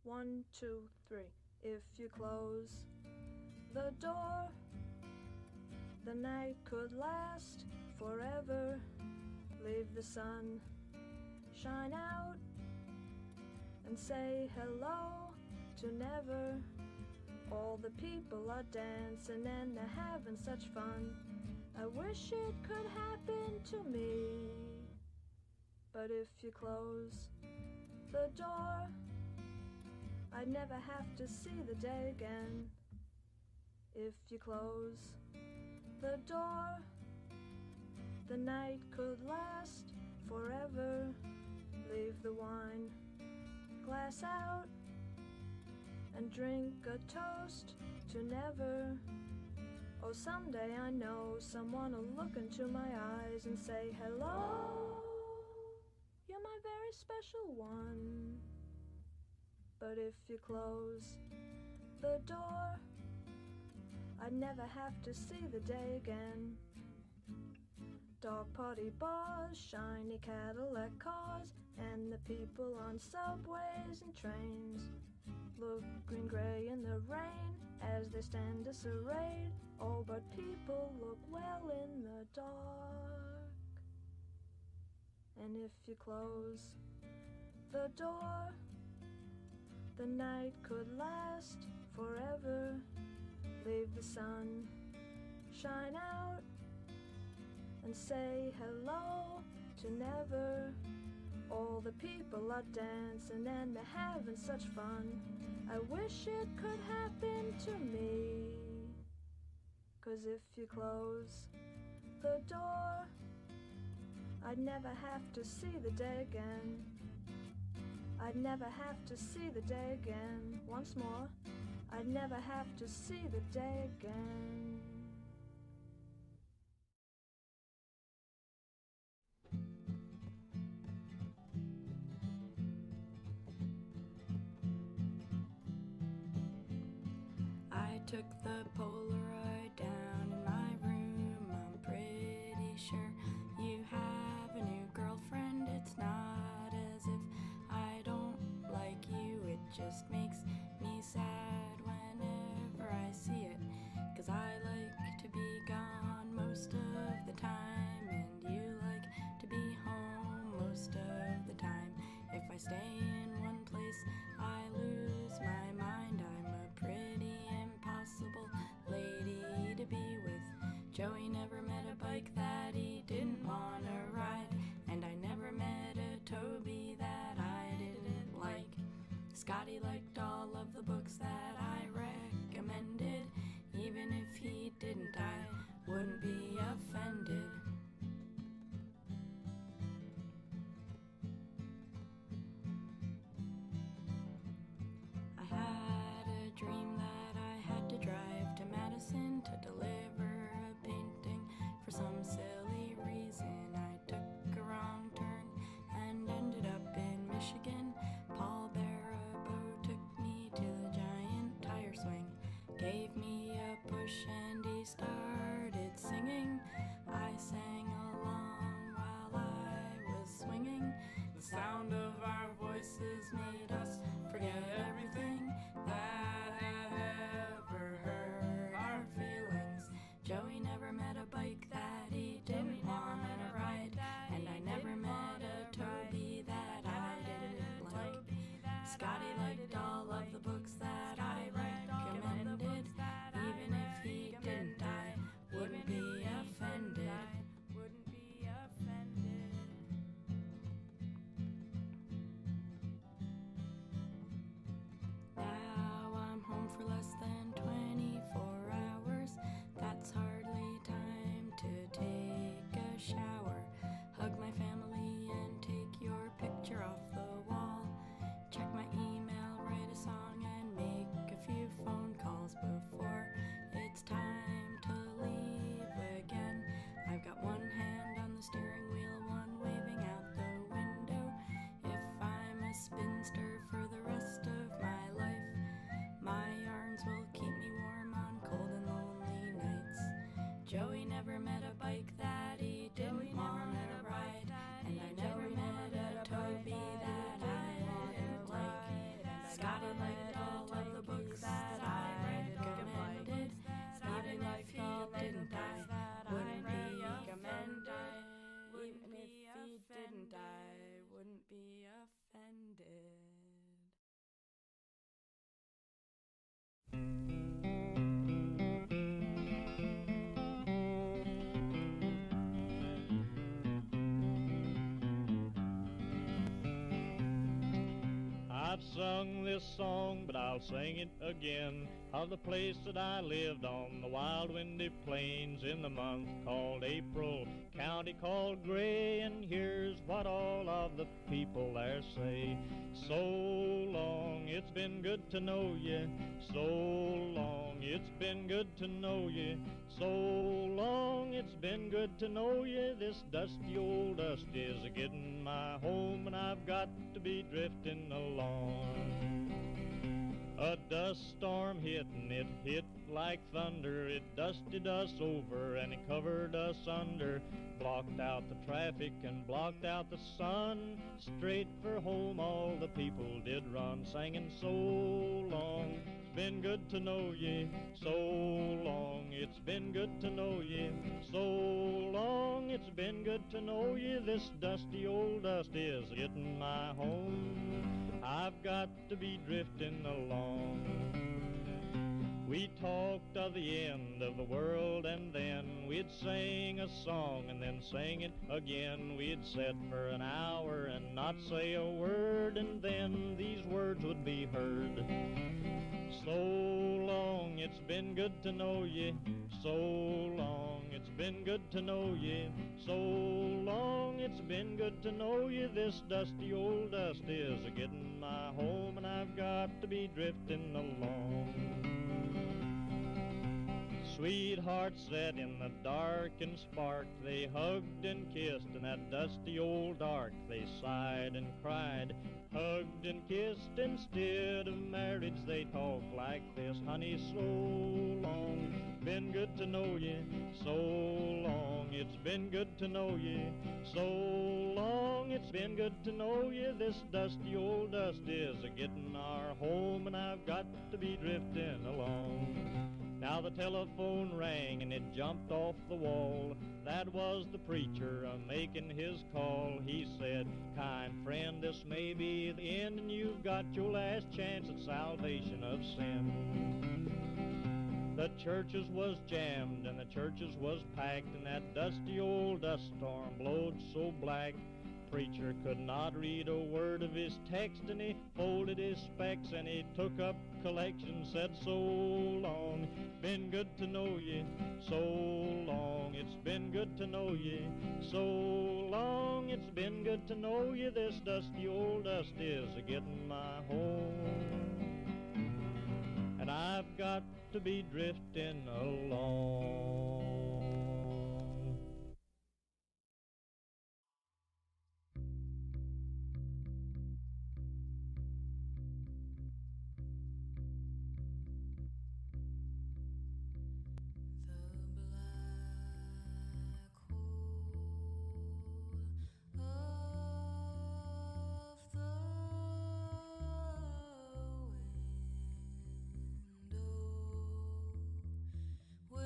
1, 2, 3. If you close the door, the night could last forever. Leave the sun shine out and say hello to never. All the people are dancing and they're having such fun. I wish it could happen to me. But if you close the door, I'd never have to see the day again. If you close the door, the night could last forever. Leave the wine glass out and drink a toast to never. Oh, someday I know someone will look into my eyes and say, hello, you're my very special one. But if you close the door, I'd never have to see the day again. Dog party bars, shiny Cadillac cars, and the people on subways and trains look green-gray in the rain as they stand disarrayed. Oh, but people look well in the dark. And if you close the door, the night could last forever. Leave the sun shine out and say hello to never. All the people are dancing and they're having such fun. I wish it could happen to me. 'Cause if you close the door, I'd never have to see the day again. I'd never have to see the day again. Once more, I'd never have to see the day again. I took the Polaroid down in my room. I'm pretty sure you have a new girlfriend. It's not as if I don't like you. It just makes me sad whenever I see it. 'Cause I like to be gone most of the time, and you like to be home most of the time. If I stay in one place, I lose my mind. I'm a pretty impossible lady to be with. Joey never met a bike that he didn't want to ride, and I never met a Toby that I didn't like. Scotty liked all of the books that I recommended. Even if he didn't, I wouldn't be offended. I had a dream that I had to drive to Madison to deliver a painting. For some silly reason, I took a wrong turn and ended up in Michigan. Paul Barabo took me to the giant tire swing, gave me a push, and he started singing. I sang along while I was swinging. The sound of our voices made us forget everything that had ever hurt our feelings. Joey never met a bike that he didn't want to ride, and I never met a Toby that I didn't like. Scotty liked all of the books that I recommended. Even if he didn't, I wouldn't be offended. Now I'm home for less than 24 hours. That's hardly time to take a shower, hug my family, and take your picture off the wall. Check my email sung this song, but I'll sing it again, of the place that I lived on the wild windy plains in the month called April, county called Gray, and here's what all of the people there say. So long, it's been good to know you. So long, it's been good to know you. So long, it's been good to know you. This dusty old dust is a-getting my home, and I've got to be drifting along. A dust storm hit, and it hit like thunder. It dusted us over and it covered us under, blocked out the traffic and blocked out the sun. Straight for home all the people did run, singing so long, it's been good to know ye. So long, it's been good to know ye. So long, it's been good to know ye. This dusty old dust is getting my home. I've got to be drifting along. We talked of the end of the world, and then we'd sing a song and then sing it again. We'd sit for an hour and not say a word, and then these words would be heard. So long, it's been good to know ye. So long, it's been good to know ye. So long, it's been good to know ye. This dusty old dust is a-getting my home, and I've got to be drifting along. Sweethearts sat in the dark and sparked. They hugged and kissed in that dusty old dark. They sighed and cried, hugged and kissed. Instead of marriage they talked like this. Honey, so long, been good to know ye. So long, it's been good to know ye. So long, it's been good to know ye. This dusty old dust is a-getting our home, and I've got to be drifting along. Now the telephone rang and it jumped off the wall. That was the preacher making his call. He said, kind friend, this may be the end, and you've got your last chance at salvation of sin. The churches was jammed and the churches was packed, and that dusty old dust storm blowed so black. Preacher could not read a word of his text, and he folded his specs and he took up collection, said so long, been good to know ye. So long, it's been good to know ye. So long, it's been good to know ye. This dusty old dust is a-getting my home, and I've got to be drifting along. Where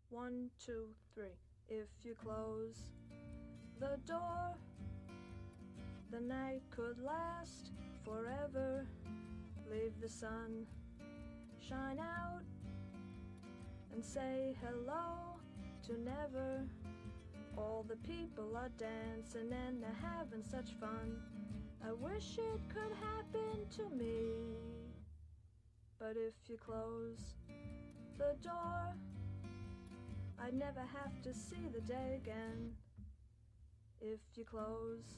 1, 2, 3. If you close the door, the night could last forever. Leave the sun shine out and say hello to never. All the people are dancing and they're having such fun. I wish it could happen to me. But if you close the door, I'd never have to see the day again. If you close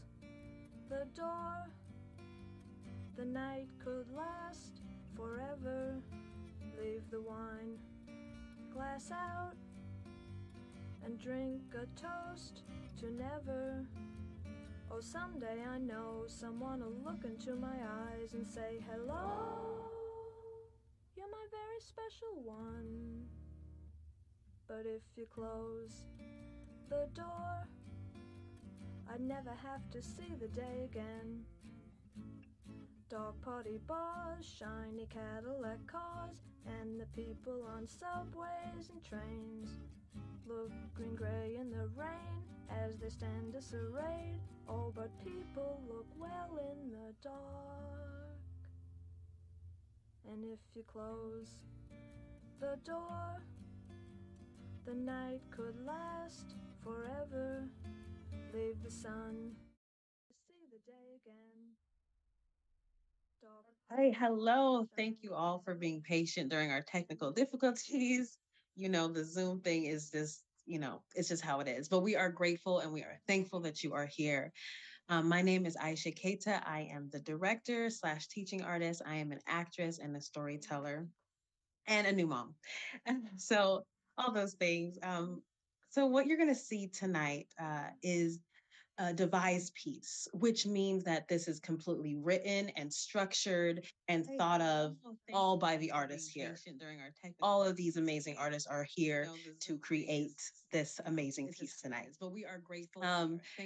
the door, the night could last forever. Leave the wine glass out and drink a toast to never. Oh, someday I know someone will look into my eyes and say, hello, you're my very special one. But if you close the door, I'd never have to see the day again. Dog potty bars, shiny Cadillac cars, and the people on subways and trains look green-gray in the rain as they stand disarrayed. Oh, but people look well in the dark. And if you close the door, the night could last forever. Leave the sun to see the day again. Hey, hello. Thank you all for being patient during our technical difficulties. You know, the Zoom thing is just, it's just how it is. But we are grateful and we are thankful that you are here. My name is Aisha Keita. I am the director / teaching artist. I am an actress and a storyteller and a new mom. So all those things. So what you're going to see tonight is a devised piece, which means that this is completely written and structured and thought of all by the artists here. All of these amazing artists are here to create this amazing piece tonight. But we are grateful.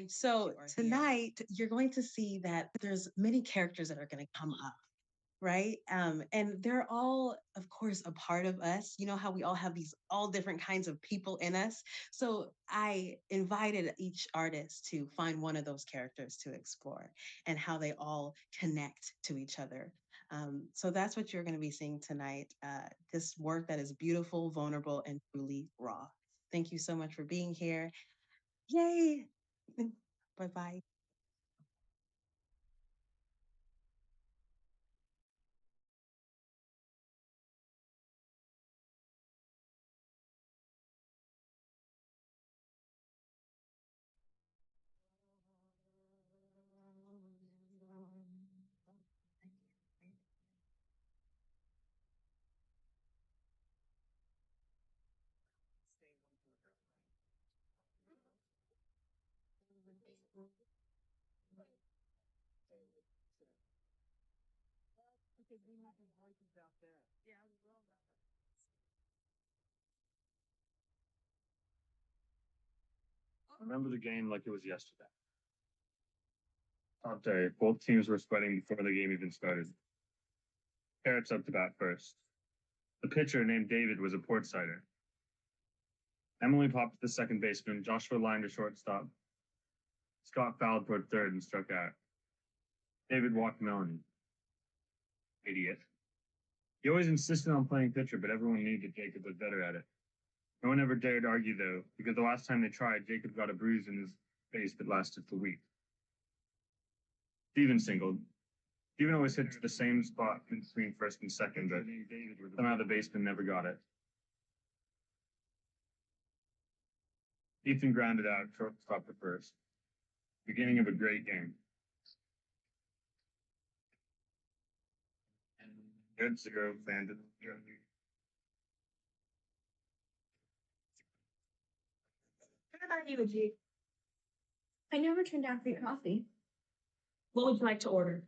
So tonight you're going to see that there's many characters that are going to come up. Right. And they're all, of course, a part of us. You know how we all have these all different kinds of people in us. So I invited each artist to find one of those characters to explore and how they all connect to each other. So that's what you're going to be seeing tonight. This work that is beautiful, vulnerable, and truly raw. Thank you so much for being here. Yay. Bye-bye. I remember the game like it was yesterday. Top day, both teams were sweating before the game even started. Parrots up to bat first. The pitcher, named David, was a port sider. Emily popped to the second baseman. Joshua lined to shortstop. Scott fouled toward third and struck out. David walked Melanie. Idiot. He always insisted on playing pitcher, but everyone knew that Jacob was better at it. No one ever dared argue, though, because the last time they tried, Jacob got a bruise in his face that lasted for weeks. Steven singled. Steven always hit to the same spot between first and second, but somehow the baseman never got it. Ethan grounded out, shortstop to first. Beginning of a great game. Good zero, landed. What about you, Ajit? I never turned down free coffee. What would you like to order?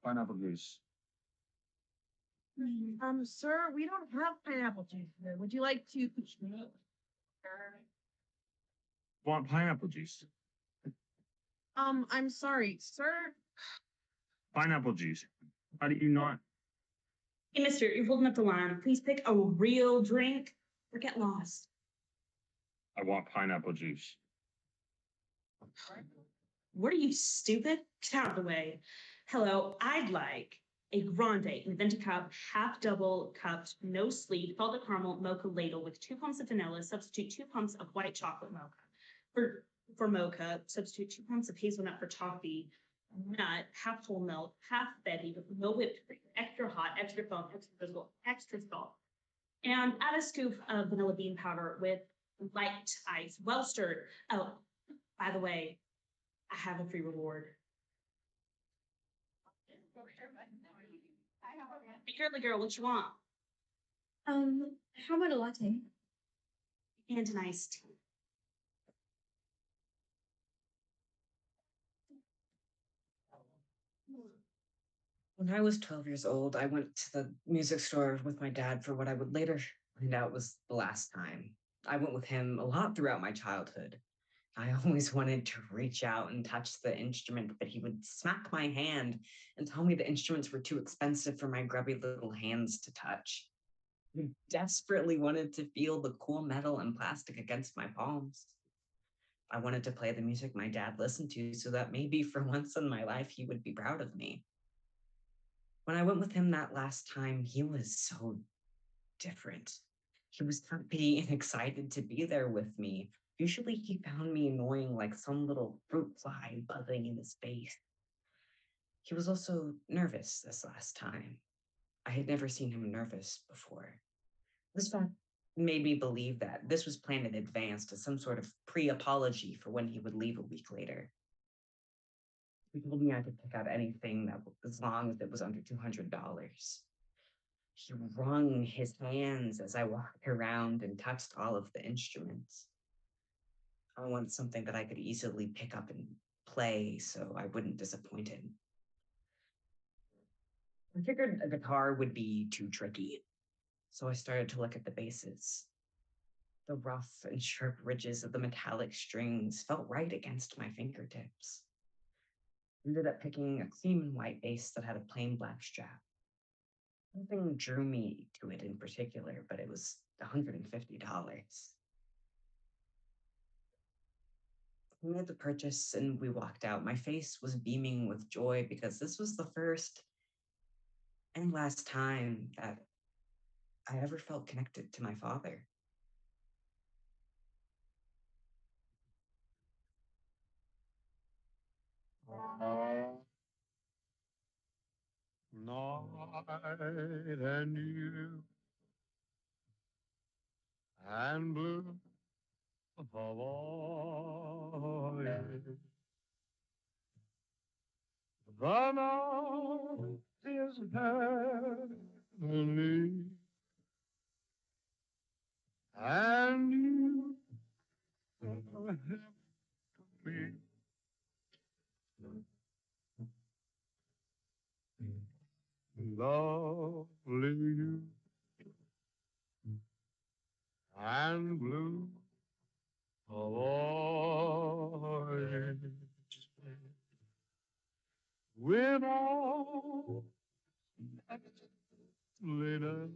Pineapple juice. Sir, we don't have pineapple juice here. Would you like to? Want pineapple juice? I'm sorry, sir. Pineapple juice. How do you not? Hey, mister, you're holding up the line. Please pick a real drink or get lost. I want pineapple juice. What are you, stupid? Get out of the way. Hello, I'd like a grande in Venti cup, half double cupped, no sleep, salted caramel mocha ladle with 2 pumps of vanilla. Substitute 2 pumps of white chocolate mocha. For mocha, substitute 2 pumps of hazelnut for toffee. Nut, half whole milk, half Betty with no whipped cream, extra hot, extra foam, extra drizzle, extra salt. And add a scoop of vanilla bean powder with light ice, well stirred. Oh, by the way, I have a free reward. Hey, girly girl, what you want? How about a latte? And an iced tea. When I was 12 years old, I went to the music store with my dad for what I would later find out was the last time. I went with him a lot throughout my childhood. I always wanted to reach out and touch the instrument, but he would smack my hand and tell me the instruments were too expensive for my grubby little hands to touch. I desperately wanted to feel the cool metal and plastic against my palms. I wanted to play the music my dad listened to so that maybe for once in my life he would be proud of me. When I went with him that last time, he was so different. He was happy and excited to be there with me. Usually he found me annoying like some little fruit fly buzzing in his face. He was also nervous this last time. I had never seen him nervous before. This fact made me believe that this was planned in advance as some sort of pre-apology for when he would leave a week later. He told me I could pick out anything that as long as it was under $200. He wrung his hands as I walked around and touched all of the instruments. I wanted something that I could easily pick up and play so I wouldn't disappoint him. I figured a guitar would be too tricky, so I started to look at the basses. The rough and sharp ridges of the metallic strings felt right against my fingertips. I ended up picking a cream and white bass that had a plain black strap. Nothing drew me to it in particular, but it was $150. We made the purchase and we walked out. My face was beaming with joy because this was the first and last time that I ever felt connected to my father. Night and you and blue Hawaii. The night is heavenly, and you have me. Lovely you and blue Hawaii. When all later.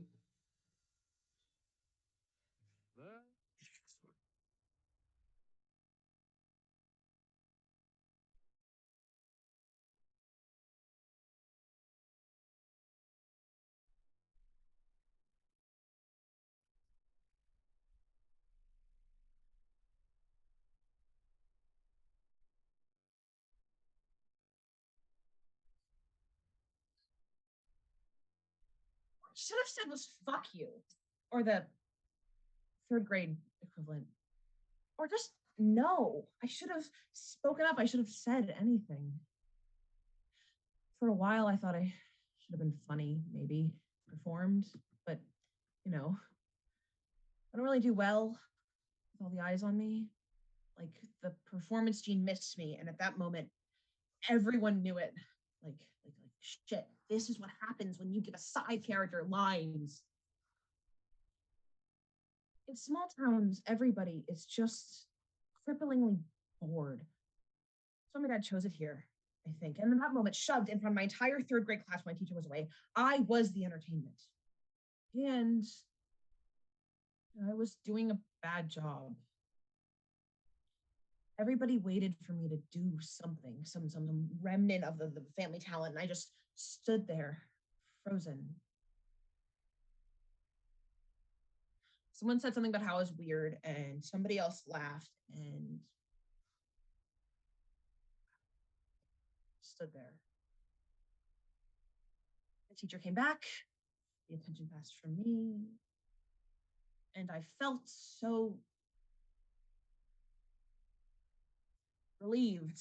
Should have said was fuck you, or the third grade equivalent, or just no. I should have spoken up. I should have said anything. For a while, I thought I should have been funny, maybe performed, but you know, I don't really do well with all the eyes on me. Like the performance gene missed me, and at that moment, everyone knew it. Like shit. This is what happens when you give a side character lines. In small towns, everybody is just cripplingly bored. So my dad chose it here. I think. And in that moment, shoved in front of my entire third grade class when my teacher was away, I was the entertainment. And I was doing a bad job. Everybody waited for me to do something, some remnant of the family talent, and I just stood there, frozen. Someone said something about how I was weird, and somebody else laughed and stood there. The teacher came back, the attention passed from me, and I felt so relieved.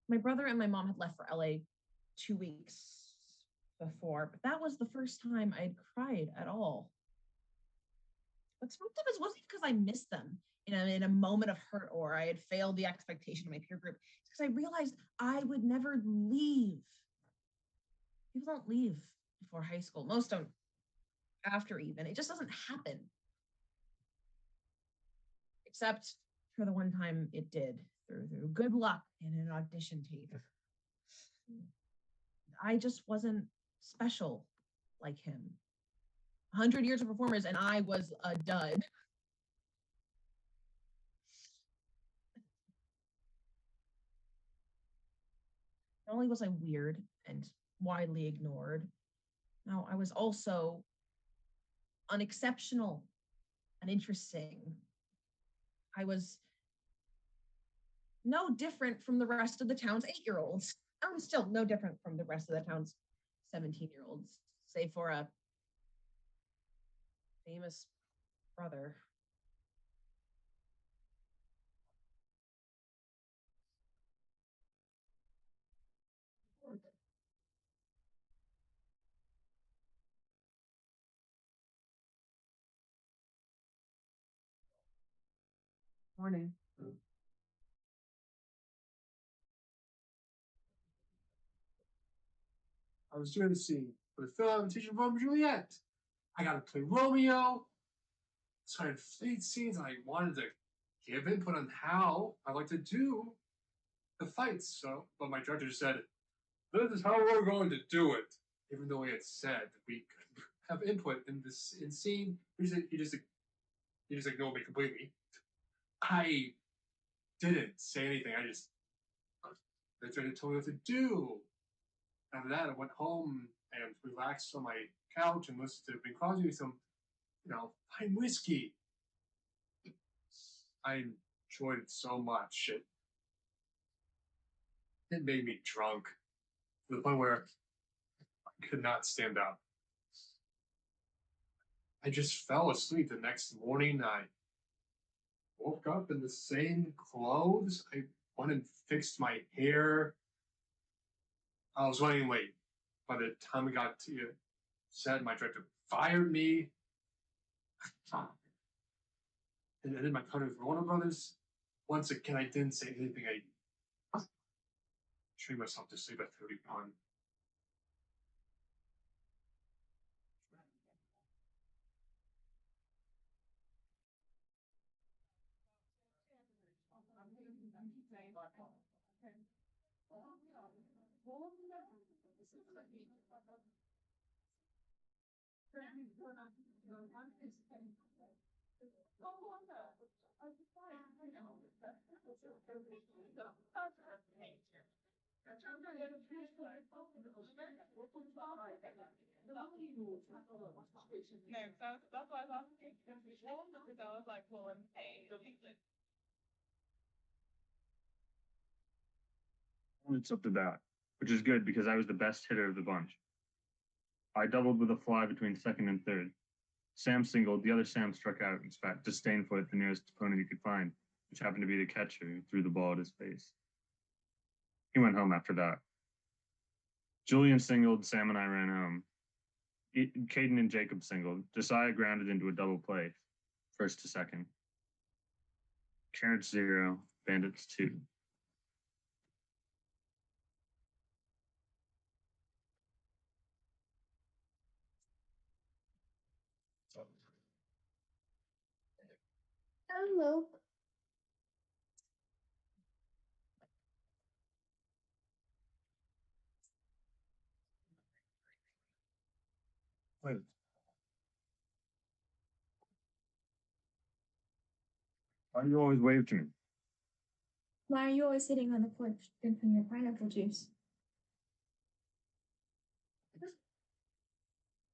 My brother and my mom had left for LA 2 weeks before, but that was the first time I'd cried at all. What's fucked up is wasn't because I missed them in a moment of hurt or I had failed the expectation of my peer group. It's because I realized I would never leave. People don't leave before high school. Most don't after even. It just doesn't happen. Except for the one time it did through good luck and an audition tape. I just wasn't special like him. 100 years of performers and I was a dud. Not only was I weird and widely ignored, no, I was also unexceptional and interesting. I was no different from the rest of the town's 8-year-olds. I'm still no different from the rest of the town's 17-year-olds, save for a famous brother. Morning. I was doing the scene for the film I'm teaching Romeo and Juliet. I got to play Romeo. So I had fleet scenes, and I wanted to give input on how I like to do the fights. So, but my director said, "This is how we're going to do it." Even though he had said that we could have input in this in scene, he just ignored me completely. I didn't say anything. The director told me what to do. After that, I went home and relaxed on my couch and listened to Bing Crosby some, fine whiskey. I enjoyed it so much. It made me drunk to the point where I could not stand up. I just fell asleep the next morning. I woke up in the same clothes. I went and fixed my hair. I was running late. By the time we got to set, my director fired me. And I did my cut with Warner Brothers. Once again, I didn't say anything. I treated myself to sleep at 31. It's up to that, which is good because I was the best hitter of the bunch. I doubled with a fly between second and third. Sam singled, the other Sam struck out and spat disdainfully at the nearest opponent he could find, which happened to be the catcher who threw the ball at his face. He went home after that. Julian singled, Sam and I ran home. Caden and Jacob singled. Josiah grounded into a double play, first to second. Carrots 0, Bandits 2. Hello. Wait. Why do you always wave to me? Why are you always sitting on the porch drinking your pineapple juice?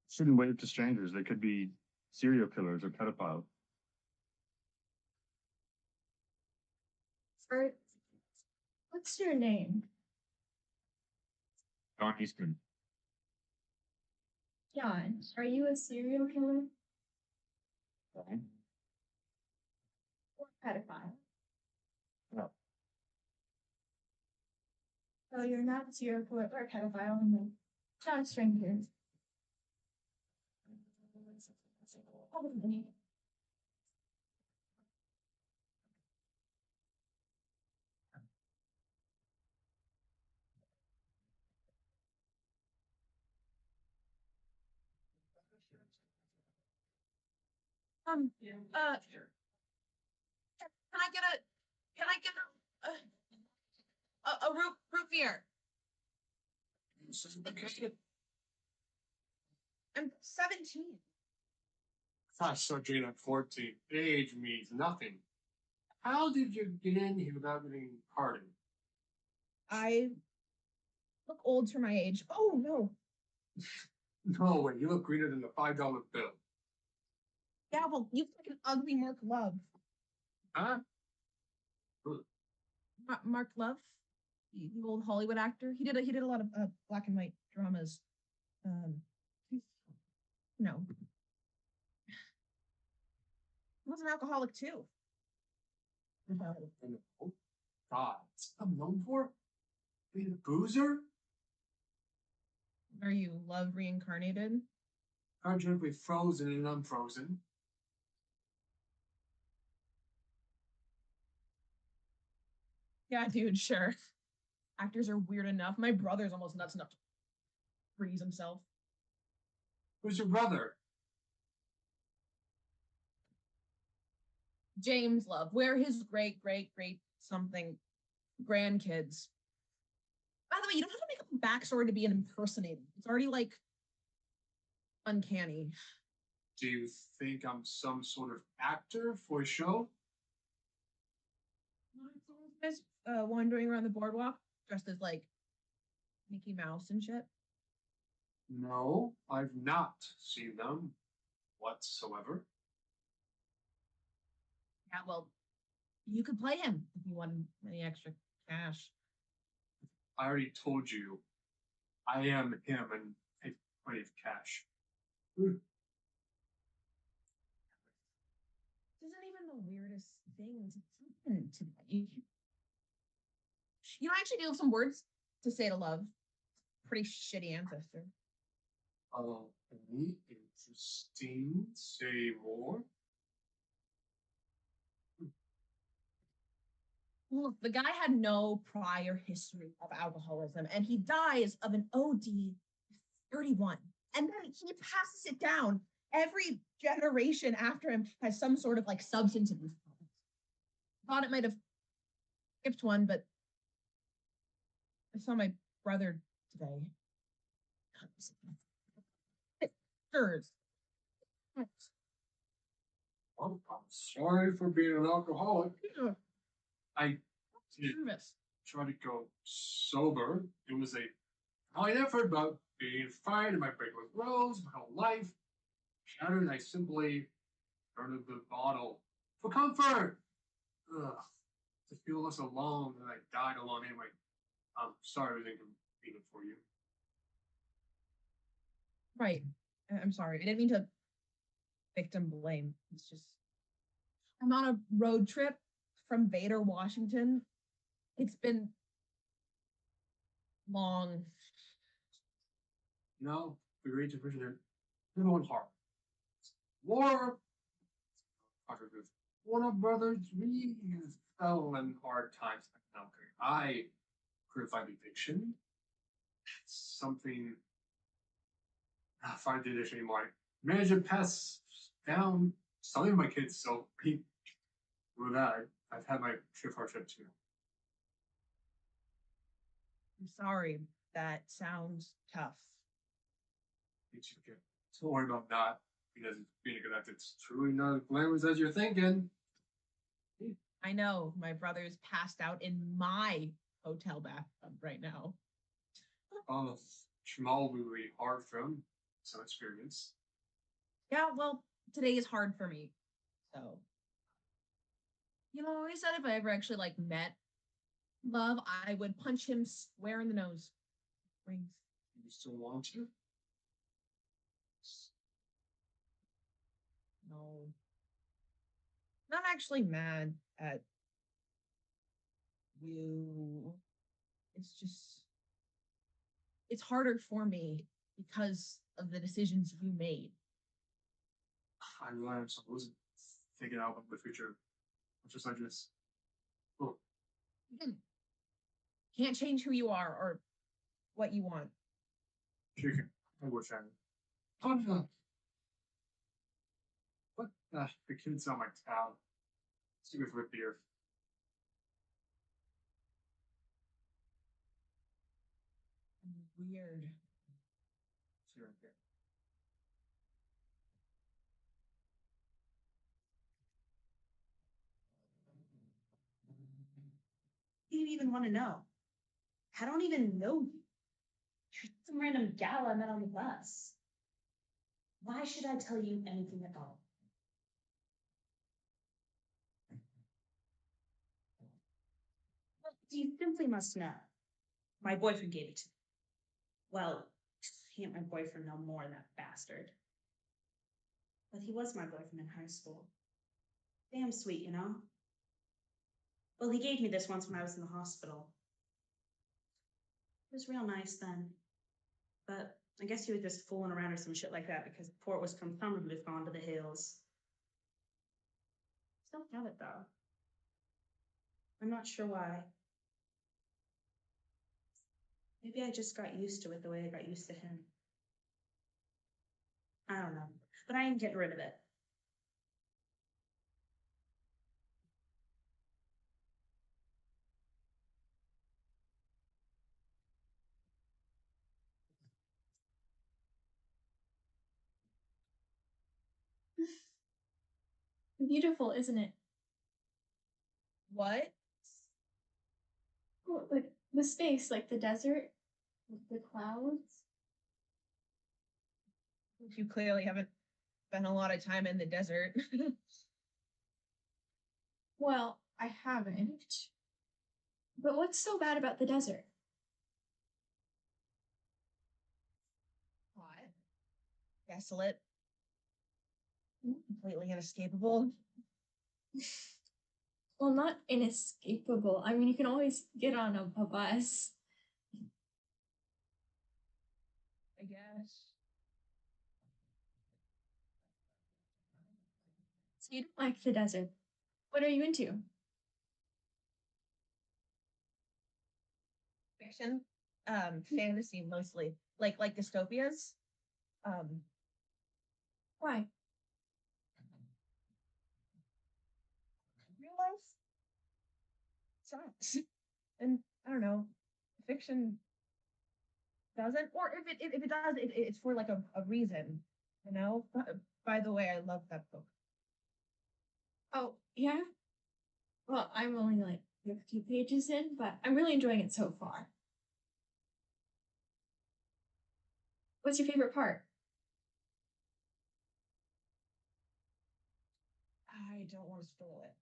Shouldn't wave to strangers. They could be serial killers or pedophiles. Bert, what's your name? John Eastman. John, are you a serial killer Okay. or pedophile? No. So you're not a serial killer or pedophile, and then John Stranger. Probably. Can I get a root beer? I'm 17. I started drinking at 14. Age means nothing. How did you get in here without getting pardoned? I look old for my age. Oh no. No way, you look greener than the $5 bill. Yeah, well, you fucking ugly Mark Love. Huh? Mark Love, the old Hollywood actor. He did a lot of black and white dramas. No. He was an alcoholic too. God, that's what I'm known for? Being a boozer? Are you love reincarnated? Hydrogenically frozen and unfrozen. Yeah, dude, sure. Actors are weird enough. My brother's almost nuts enough to freeze himself. Who's your brother? James Love. We're his great something grandkids. By the way, you don't have to make up a backstory to be an impersonator. It's already like uncanny. Do you think I'm some sort of actor for a show? Guys, wandering around the boardwalk dressed as like Mickey Mouse and shit. No, I've not seen them whatsoever. Yeah, well, you could play him if you wanted any extra cash. I already told you, I am him and I have plenty of cash. This isn't even the weirdest thing to happen today. You know, I actually do have some words to say to Love. Pretty shitty ancestor. Oh, interesting. Say more. Look, the guy had no prior history of alcoholism, and he dies of an OD 31. And then he passes it down. Every generation after him has some sort of like substance abuse problem. Thought it might have skipped one, but I saw my brother today. Pictures. Well, I'm sorry for being an alcoholic. I did try to go sober. It was a valiant effort, but being fired in my regular roles my whole life shattered, and I simply turned to the bottle for comfort. Ugh. To feel less alone, and I died alone anyway. I'm sorry I was inconvenient for you. Right. I'm sorry. I didn't mean to victim blame. It's just I'm on a road trip from Vader, Washington. It's been long. You know, we reach a vision here. You're going hard. War. Warner Brothers really fell in hard times. I provide eviction. Something I find the edition anymore. Manager pass down some of my kids, so with that, I've had my share of hardship too. I'm sorry. That sounds tough. Did you get Don't worry about that because being a cadet, it's truly not as glamorous as you're thinking. I know my brother's passed out in my hotel bathtub right now. Oh, Jamal will be hard for him. Some experience. Yeah, well, today is hard for me. So, you know, he said if I ever actually like met love, I would punch him square in the nose. Rings. You still want to? No. Not actually mad at you. It's just, it's harder for me because of the decisions you made. I realized I wasn't thinking out about the future. Just like this. Oh, You can't change who you are or what you want. chicken. I wish I. Oh no. What the kids on my tab? Stupid root beer. Weird. See right there. You didn't even want to know. I don't even know you. You're some random gal I met on the bus. Why should I tell you anything at all? Well, you simply must know. My boyfriend gave it to me. Well, he ain't my boyfriend no more, that bastard. But he was my boyfriend in high school. Damn sweet, you know? Well, he gave me this once when I was in the hospital. It was real nice then. But I guess he was just fooling around or some shit like that because the port was confoundedly gone to the hills. Still have it though. I'm not sure why. Maybe I just got used to it the way I got used to him. I don't know. But I ain't getting rid of it. Beautiful, isn't it? What? Oh, like the space, like the desert, with the clouds. You clearly haven't spent a lot of time in the desert. Well, I haven't. But what's so bad about the desert? Hot. Desolate. Completely inescapable. Well, not inescapable. I mean, you can always get on a bus. I guess. So you don't like the desert. What are you into? Fiction. Fantasy mostly. Like dystopias. Why? Real life sucks. And I don't know. Fiction doesn't, or if it does, it's for like a reason, you know. By the way, I love that book. Oh, yeah? Well, I'm only like 50 pages in, but I'm really enjoying it so far. What's your favorite part? I don't want to spoil it.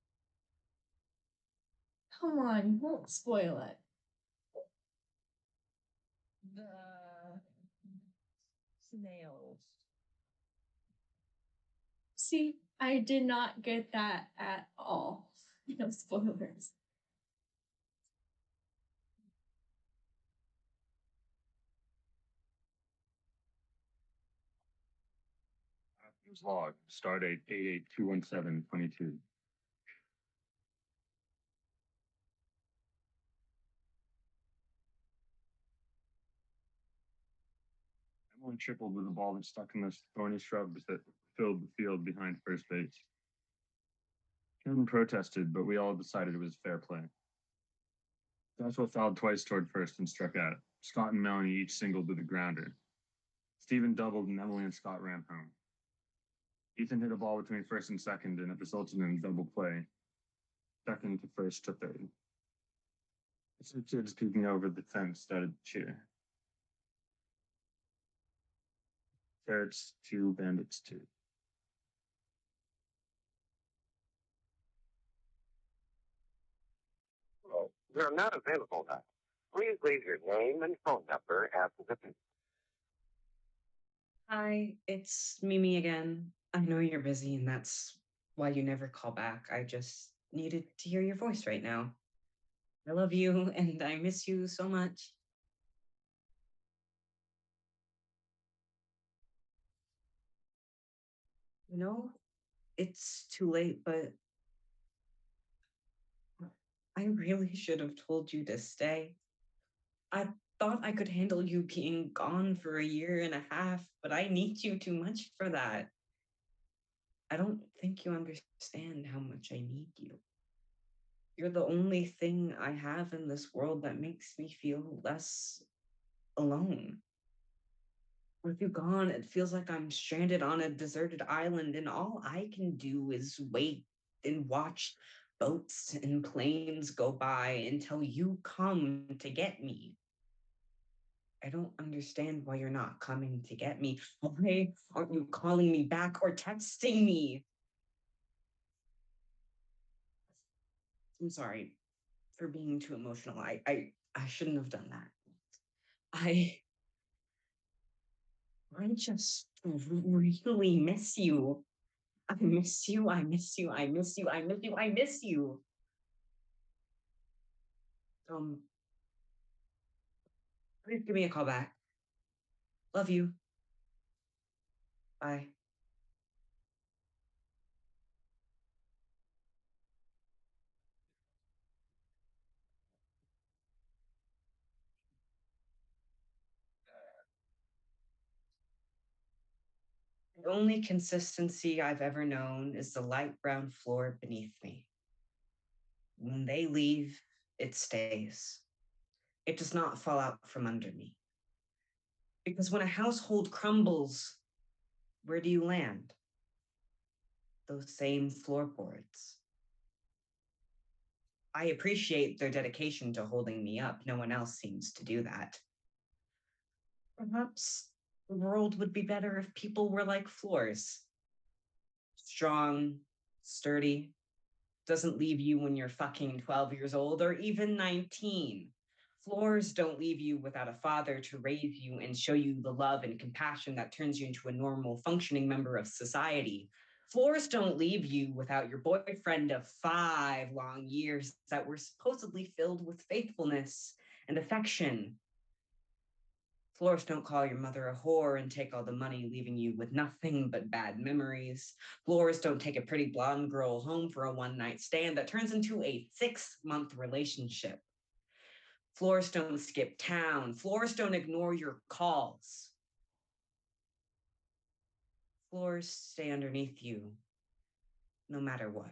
Come on, you won't spoil it. The snails. See, I did not get that at all. No spoilers. News log, stardate 8821722. Emily tripled with a ball that stuck in the thorny shrubs that filled the field behind first base. Kevin protested, but we all decided it was fair play. Joshua fouled twice toward first and struck out. Scott and Melanie each singled with a grounder. Steven doubled and Emily and Scott ran home. Ethan hit a ball between first and second, and it resulted in a double play. Second to first to third. The two kids peeking over the fence started to cheer. Carrots 2, Bandits 2. Oh, you're not available now. Please leave your name and phone number after the beep. Hi, it's Mimi again. I know you're busy and that's why you never call back. I just needed to hear your voice right now. I love you and I miss you so much. You know, it's too late, but I really should have told you to stay. I thought I could handle you being gone for a year and a half, but I need you too much for that. I don't think you understand how much I need you. You're the only thing I have in this world that makes me feel less alone. With you gone, it feels like I'm stranded on a deserted island, and all I can do is wait and watch boats and planes go by until you come to get me. I don't understand why you're not coming to get me. Why aren't you calling me back or texting me? I'm sorry for being too emotional. I shouldn't have done that. I just really miss you. I miss you. I miss you. I miss you. I miss you. I miss you. Please give me a call back. Love you. Bye. The only consistency I've ever known is the light brown floor beneath me. When they leave, it stays. It does not fall out from under me. Because when a household crumbles, where do you land? Those same floorboards. I appreciate their dedication to holding me up. No one else seems to do that. Perhaps the world would be better if people were like floors. Strong, sturdy, doesn't leave you when you're fucking 12 years old or even 19. Floors don't leave you without a father to raise you and show you the love and compassion that turns you into a normal, functioning member of society. Floors don't leave you without your boyfriend of 5 long years that were supposedly filled with faithfulness and affection. Floors don't call your mother a whore and take all the money, leaving you with nothing but bad memories. Floors don't take a pretty blonde girl home for a one-night stand that turns into a 6-month relationship. Floors don't skip town. Floors don't ignore your calls. Floors stay underneath you, no matter what.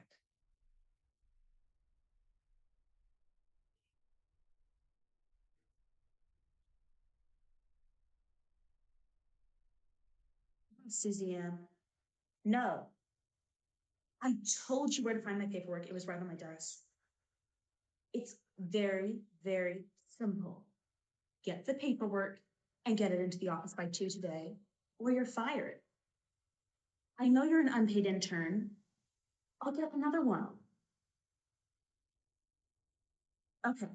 Susie Ann. No. I told you where to find my paperwork. It was right on my desk. It's very, very simple. Get the paperwork and get it into the office by 2 today, or you're fired. I know you're an unpaid intern. I'll get another one. Okay,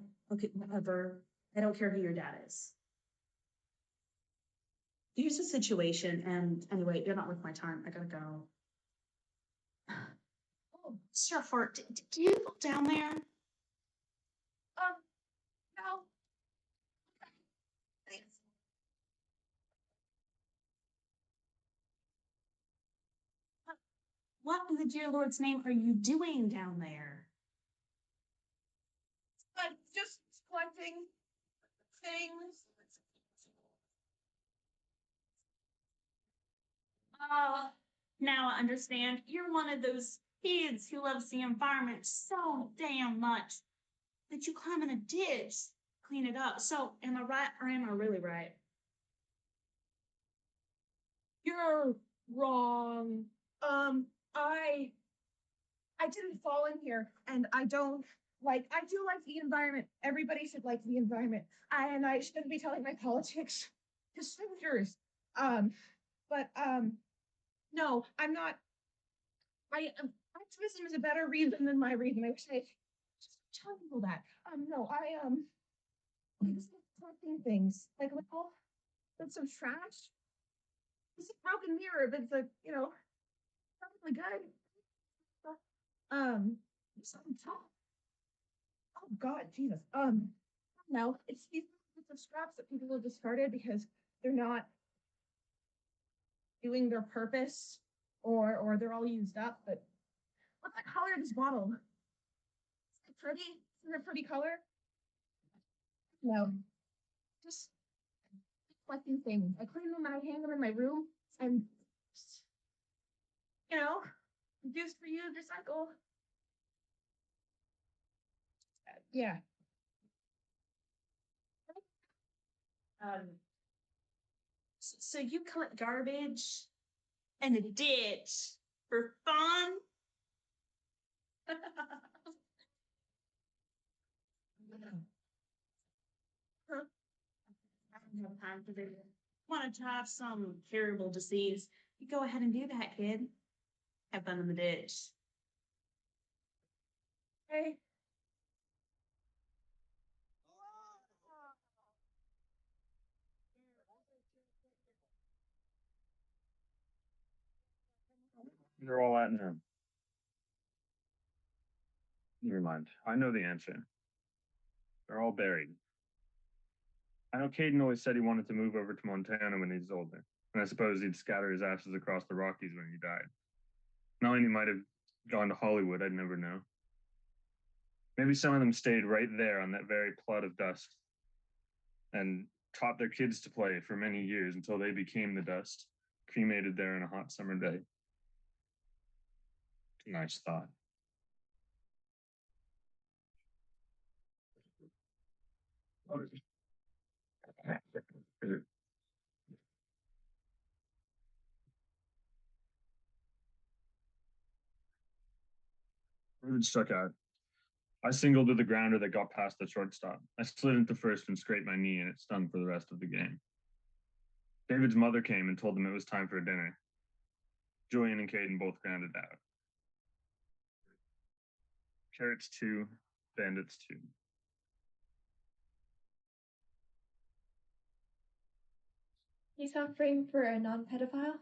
whatever. I don't care who your dad is. Here's the situation, and anyway, you're not worth my time. I gotta go. Oh, Sir Fort, do you go down there? No. Thanks. What in the dear Lord's name are you doing down there? I'm just collecting things. Now I understand. You're one of those kids who loves the environment so damn much that you climb in a ditch, clean it up. So, am I right or am I really right? You're wrong. I didn't fall in here, and I don't I do like the environment. Everybody should like the environment. I shouldn't be telling my politics to strangers. But no, I'm not. Activism is a better reason than my reason. I wish I just tell people that. No, I'm just collecting things like little bits of trash. It's a broken mirror, but it's a perfectly good. Something tall. Oh God, Jesus. No, it's these bits of scraps that people have discarded because they're not doing their purpose, or they're all used up. But what's the color of this bottle? Is it pretty? Is it a pretty color? No, just collecting things. I clean them and I hang them in my room, and used for use, recycle. Yeah. So you collect garbage in a ditch for fun? Huh? I don't have time for this. Want to have some curable disease? You go ahead and do that, kid. Have fun in the ditch. Hey. They're all at now. Never mind. I know the answer. They're all buried. I know Caden always said he wanted to move over to Montana when he's older, and I suppose he'd scatter his ashes across the Rockies when he died. Melanie might have gone to Hollywood, I'd never know. Maybe some of them stayed right there on that very plot of dust and taught their kids to play for many years until they became the dust, cremated there on a hot summer day. Nice thought. Rude struck out. I singled with the grounder that got past the shortstop. I slid into first and scraped my knee, and it stung for the rest of the game. David's mother came and told them it was time for dinner. Julian and Caden both grounded out. Carrots 2, Bandits 2. He's not framed for a non-pedophile?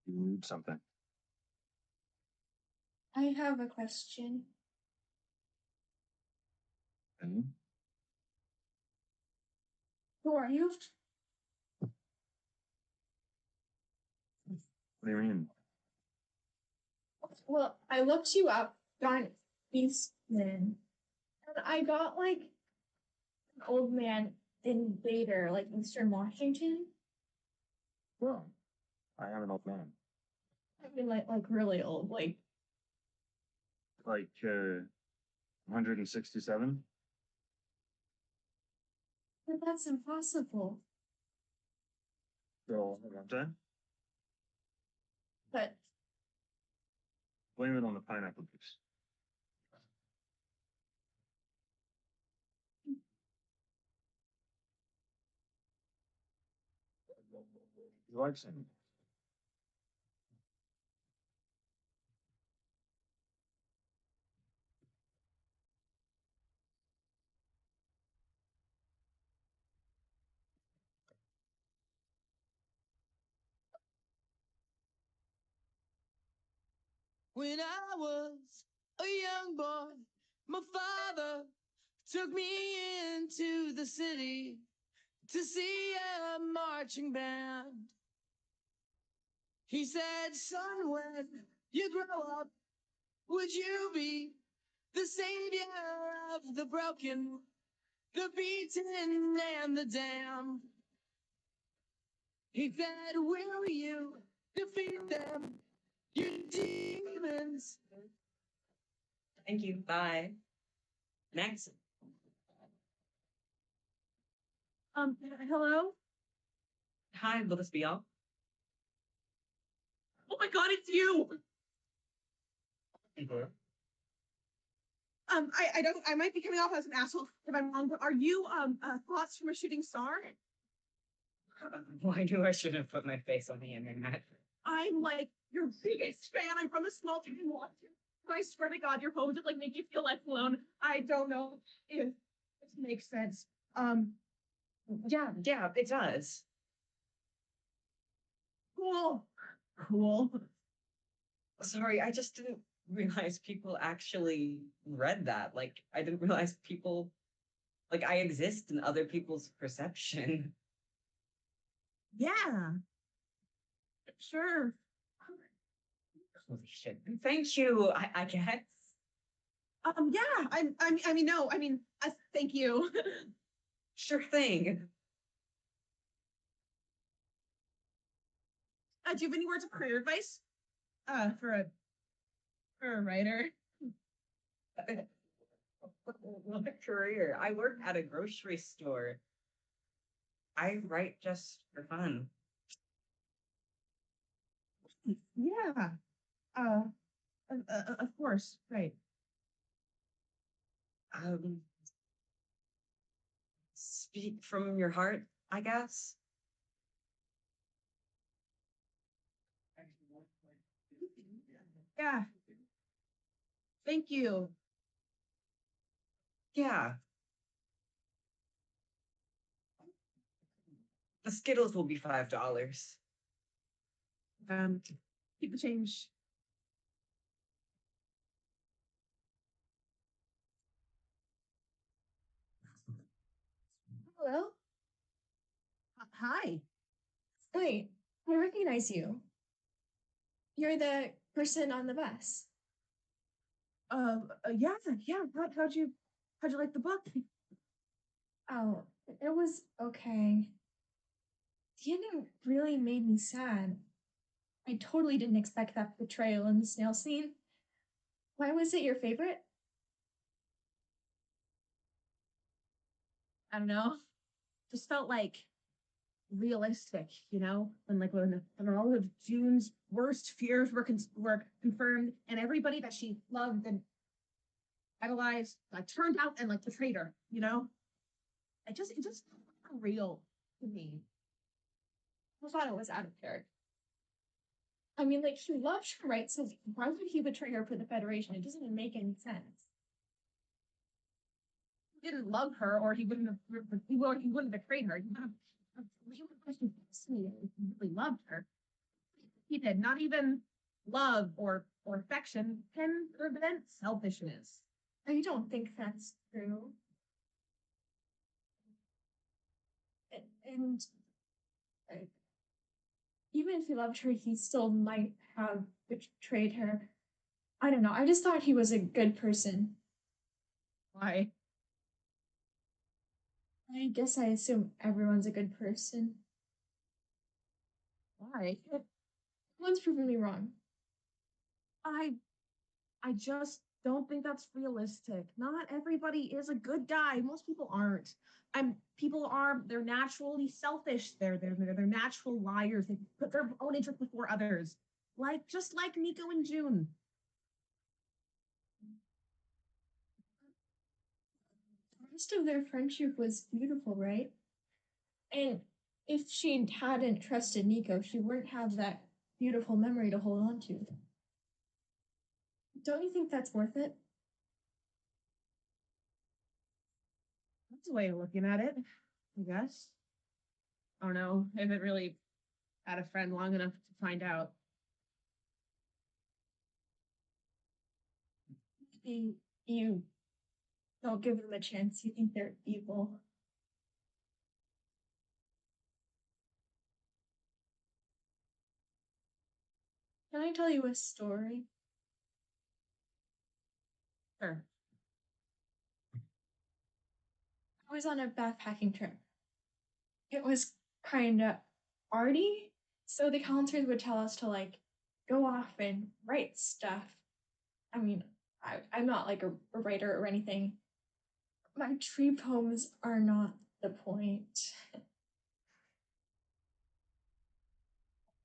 You need something. I have a question. And Who are you? what do you mean? Well, I looked you up, Don Eastman, and I got like an old man invader, like Eastern Washington. Well, I am an old man. I mean, like really old, like 167? but that's impossible. So, what I'm But blame it on the pineapple juice. You like singing? When I was a young boy, my father took me into the city to see a marching band. He said, son, when you grow up, would you be the savior of the broken, the beaten, and the damned? He said, will you defeat them, you demons. Thank you. Bye. Next. Hello? Hi, will this be all? Oh my god, it's you! I might be coming off as an asshole if I'm wrong, but are you, Thoughts from a Shooting Star? Well, I knew I shouldn't have put my face on the internet. I'm like your biggest fan. I'm from a small town in Washington. I swear to God, your poems would like make you feel left alone. I don't know if this makes sense. Yeah, it does. Cool. Sorry, I just didn't realize people actually read that. Like, I didn't realize people, like, I exist in other people's perception. Yeah. Sure. Holy shit. Thank you, I guess. Yeah. Thank you. Sure thing. Do you have any words of career advice? For a writer. What a career. I work at a grocery store. I write just for fun. Yeah. Of course, right. Speak from your heart, I guess. Yeah. Thank you. Yeah. The Skittles will be $5. Keep the change. Hello? Hi. Wait, I recognize you. You're the person on the bus. Yeah. How'd you like the book? Oh, it was okay. The ending really made me sad. I totally didn't expect that betrayal in the snail scene. Why was it your favorite? I don't know. Just felt like realistic, you know, when all of June's worst fears were confirmed, and everybody that she loved and idolized turned out and like betrayed her, you know. It just felt real to me. I thought it was out of character. I mean, like, she loved her, right? So why would he betray her for the Federation? It doesn't even make any sense. He didn't love her, or he wouldn't have betrayed her. He would have really loved her. He did not even love or affection can prevent selfishness. I don't think that's true. And even if he loved her, he still might have betrayed her. I don't know. I just thought he was a good person. Why? I guess I assume everyone's a good person. Why? Everyone's proven me wrong. I just don't think that's realistic. Not everybody is a good guy. Most people aren't. They're naturally selfish. They're natural liars. They put their own interest before others. Just like Nico and June. The rest of their friendship was beautiful, right? And if she hadn't trusted Nico, she wouldn't have that beautiful memory to hold on to. Don't you think that's worth it? That's a way of looking at it, I guess. I don't know if it really had a friend long enough to find out. You don't give them a chance. You think they're evil. Can I tell you a story? Sure. I was on a backpacking trip. It was kind of arty, So the counselors would tell us to like go off and write stuff. I mean, I'm not like a writer or anything. My tree poems are not the point.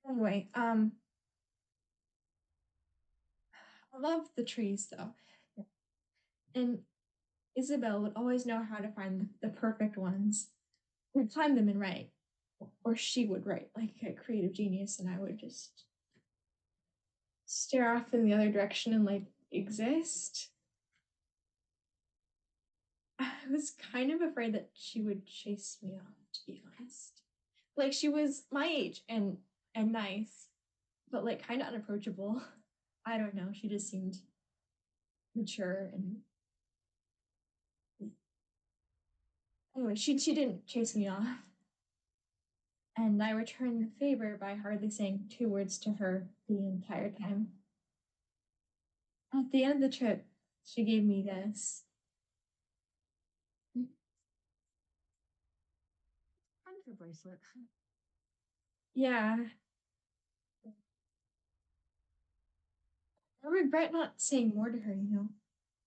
Anyway, I love the trees though. And Isabel would always know how to find the perfect ones. We'd climb them and write. Or she would write like a creative genius, and I would just stare off in the other direction and like exist. I was kind of afraid that she would chase me off, to be honest. Like she was my age and nice, but like kind of unapproachable. I don't know. She just seemed mature and anyway, she didn't chase me off. And I returned the favor by hardly saying 2 words to her the entire time. At the end of the trip, she gave me this. Friendship bracelet. Yeah. I regret not saying more to her, you know?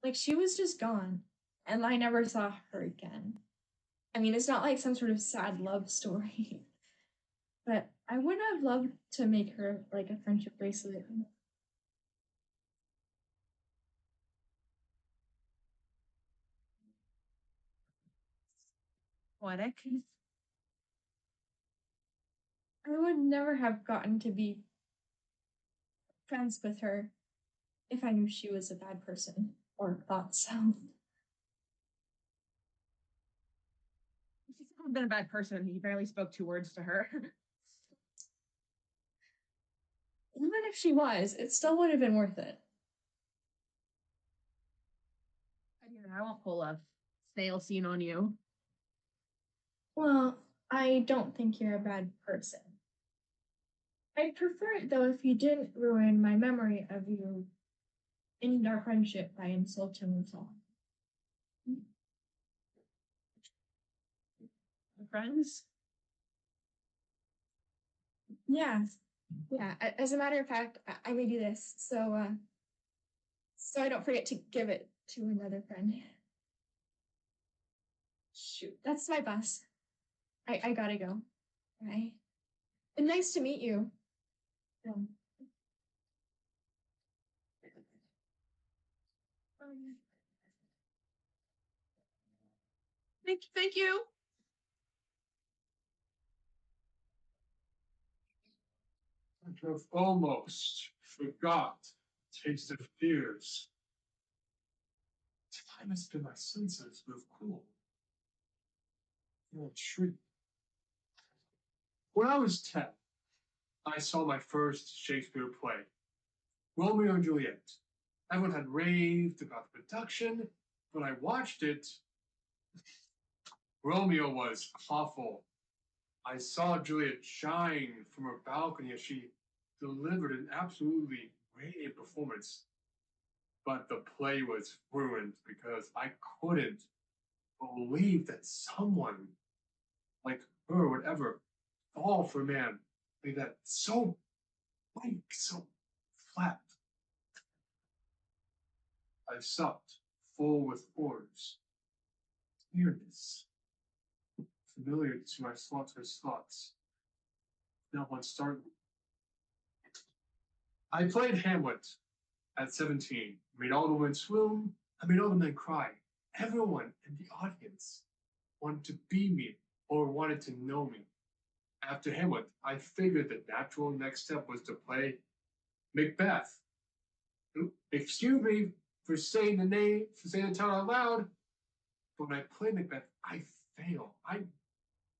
Like, she was just gone, and I never saw her again. I mean, it's not like some sort of sad love story, but I would have loved to make her, like, a friendship bracelet. Poetic. I would never have gotten to be friends with her if I knew she was a bad person, or thought so. She's never been a bad person. You barely spoke 2 words to her. Even if she was, it still would have been worth it. I won't pull a snail scene on you. Well, I don't think you're a bad person. I'd prefer it though if you didn't ruin my memory of you in our friendship by insulting us all. Friends? Yeah. Yeah. As a matter of fact, I may do this so I don't forget to give it to another friend. Shoot, that's my bus. I gotta go. Bye. And nice to meet you. Thank you. I have almost forgot the taste of fears. Time has been my senses move cool. Oh, tree. When I was 10, I saw my first Shakespeare play, Romeo and Juliet. Everyone had raved about the production. When I watched it, Romeo was awful. I saw Juliet shine from her balcony as she delivered an absolutely radiant performance. But the play was ruined because I couldn't believe that someone like her would ever fall for a man like that. So blank, so flat. I supped, full with horrors, weirdness, familiar to my slaughterous thoughts. Not one startled. I played Hamlet at 17, made all the women swoon, I made all the men cry. Everyone in the audience wanted to be me or wanted to know me. After Hamlet, I figured the natural next step was to play Macbeth. Excuse me for saying the title out loud, but when I played Macbeth, I failed. I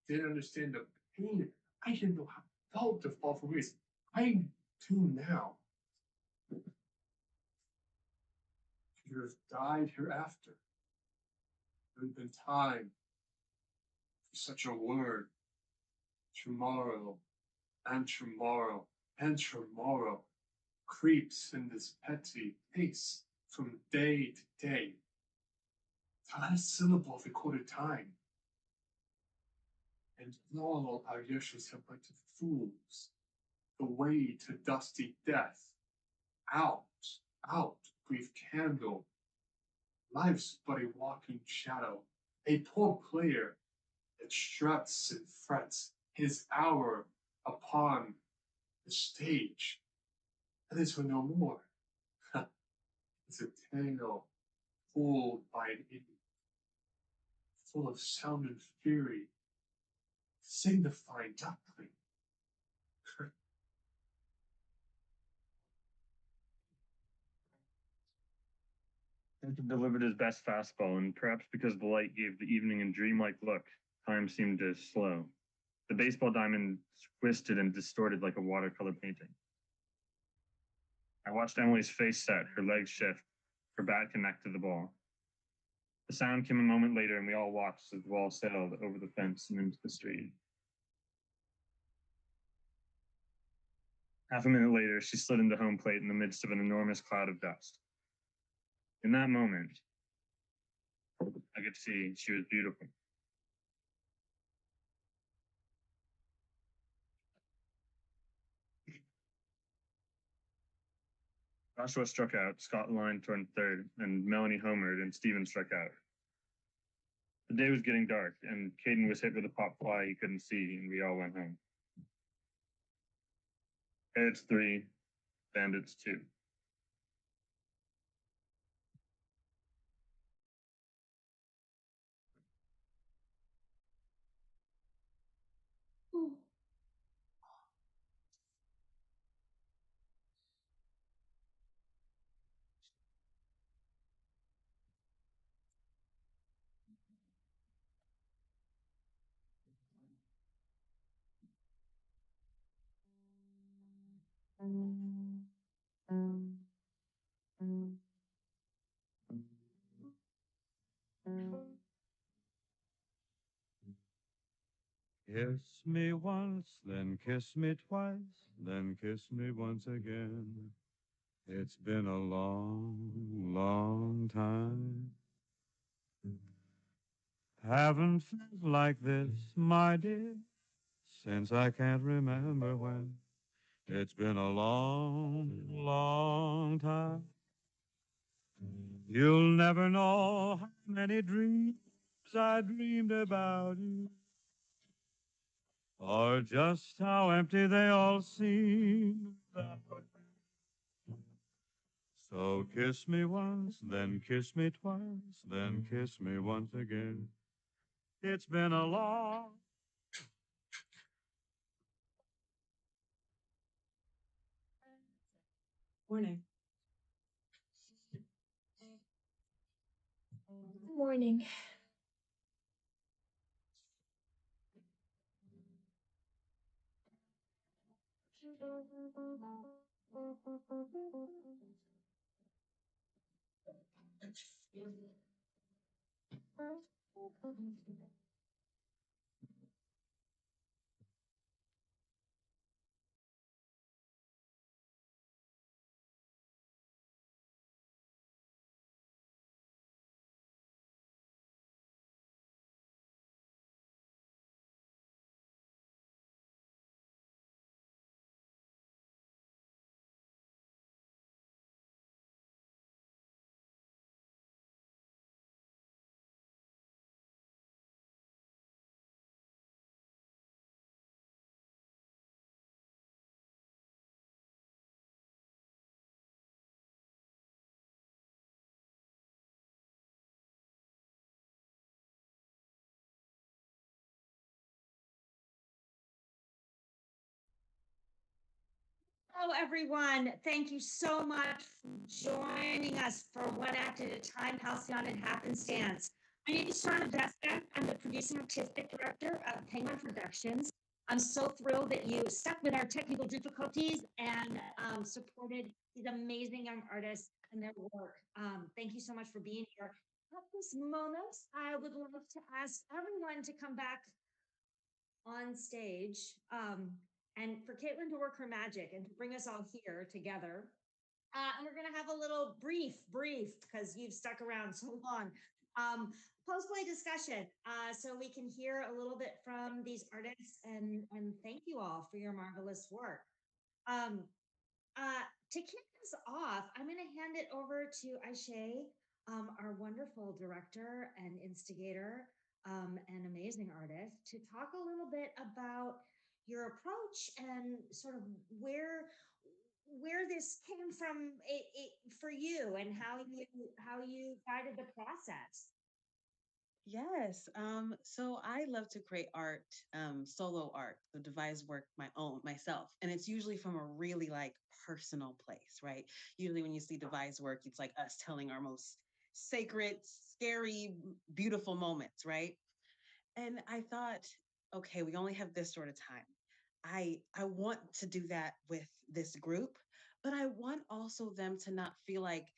didn't understand the pain. I didn't know how it felt to fall from grace. I do now. You have died hereafter. There has been time for such a word. Tomorrow, and tomorrow, and tomorrow creeps in this petty pace from day to day. The last syllable of recorded time. And all our wishes have went to fools, the way to dusty death. Out, out, brief candle. Life's but a walking shadow, a poor player that struts and frets his hour upon the stage, and is for no more. It's a tale told by an idiot, full of sound and fury, signifying nothing. Hunter delivered his best fastball, and perhaps because the light gave the evening a dreamlike look, time seemed to slow. The baseball diamond twisted and distorted like a watercolor painting. I watched Emily's face set, her legs shift, her bat connect to the ball. The sound came a moment later, and we all watched as the ball sailed over the fence and into the street. Half a minute later, she slid into home plate in the midst of an enormous cloud of dust. In that moment, I could see she was beautiful. Joshua struck out, Scott Line turned third, and Melanie homered, and Steven struck out. The day was getting dark, and Caden was hit with a pop fly he couldn't see, and we all went home. Heads 3, Bandits 2. Kiss me once, then kiss me twice, then kiss me once again. It's been a long, long time. Haven't felt like this, my dear, since I can't remember when. It's been a long, long time. You'll never know how many dreams I dreamed about you, or just how empty they all seem. So kiss me once, then kiss me twice, then kiss me once again. It's been a long. Morning. Morning. Hello, everyone. Thank you so much for joining us for One Act at a Time, Halcyon and Happenstance. My name is Shauna Vesta. I'm the producing artistic director of Penguin Productions. I'm so thrilled that you stuck with our technical difficulties and supported these amazing young artists and their work. Thank you so much for being here. At this moment, I would love to ask everyone to come back on stage. And for Caitlin to work her magic and to bring us all here together. And we're going to have a little brief, because you've stuck around so long, post-play discussion so we can hear a little bit from these artists and thank you all for your marvelous work. Um, to kick us off, I'm going to hand it over to Aisha, our wonderful director and instigator and amazing artist, to talk a little bit about your approach and sort of where this came from for you and how you guided the process. Yes. So I love to create art, solo art, so devise work my own myself. And it's usually from a really like personal place, right? Usually when you see devise work, it's like us telling our most sacred, scary, beautiful moments, right? And I thought, okay, we only have this sort of time. I want to do that with this group, but I want also them to not feel like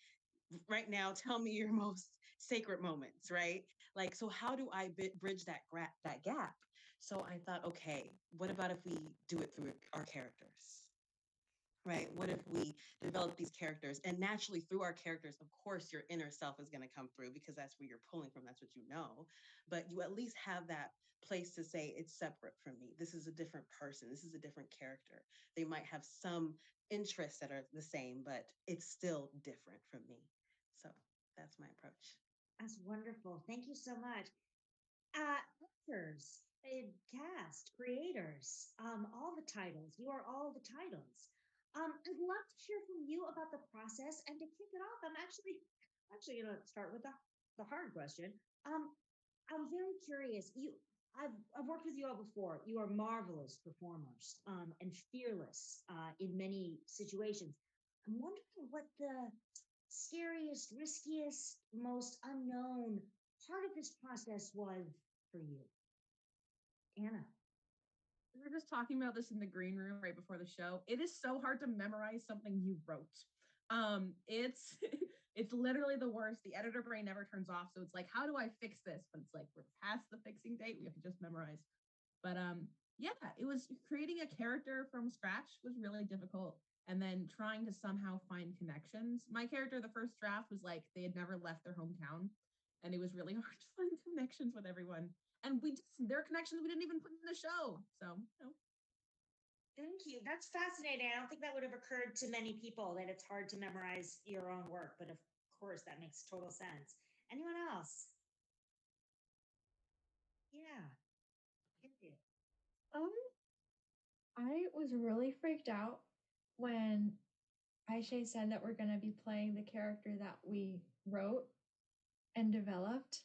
right now tell me your most sacred moments, right? Like, so how do I bridge that gap? So I thought, okay, what about if we do it through our characters? Right? What if we develop these characters and naturally through our characters, of course, your inner self is going to come through because that's where you're pulling from. That's what you know. But you at least have that place to say it's separate from me. This is a different person. This is a different character. They might have some interests that are the same, but it's still different from me. So that's my approach. That's wonderful. Thank you so much. Actors, cast, creators, all the titles. You are all the titles. I'd love to hear from you about the process. And to kick it off, I'm actually going to start with the hard question. I'm very curious. I've worked with you all before. You are marvelous performers and fearless in many situations. I'm wondering what the scariest, riskiest, most unknown part of this process was for you, Anna. We were just talking about this in the green room right before the show. It is so hard to memorize something you wrote. It's it's literally the worst. The editor brain never turns off. So it's like, how do I fix this? But it's like we're past the fixing date. We have to just memorize. But yeah, it was creating a character from scratch was really difficult. And then trying to somehow find connections. My character, the first draft was like they had never left their hometown. And it was really hard to find connections with everyone. And there are connections we didn't even put in the show. So, you know. Thank you. That's fascinating. I don't think that would have occurred to many people that it's hard to memorize your own work, but of course, that makes total sense. Anyone else? Yeah. India. I was really freaked out when Aisha said that we're gonna be playing the character that we wrote and developed.